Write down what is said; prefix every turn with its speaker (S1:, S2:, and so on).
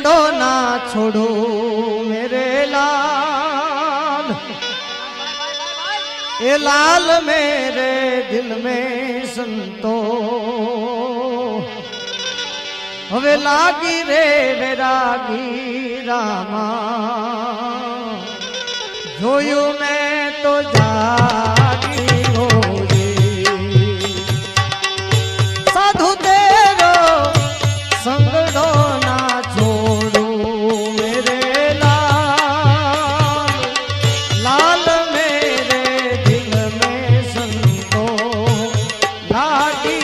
S1: संगड़ो ना छोड़ो मेरे लाल, ये लाल मेरे दिल में संतो हवे लागी रे वैरागी रामा, जोयू मैं तो जागी हो रे साधु तेरो संगड़ो ना छोड़ू मेरे लाल, लाल मेरे दिल में संतो लागी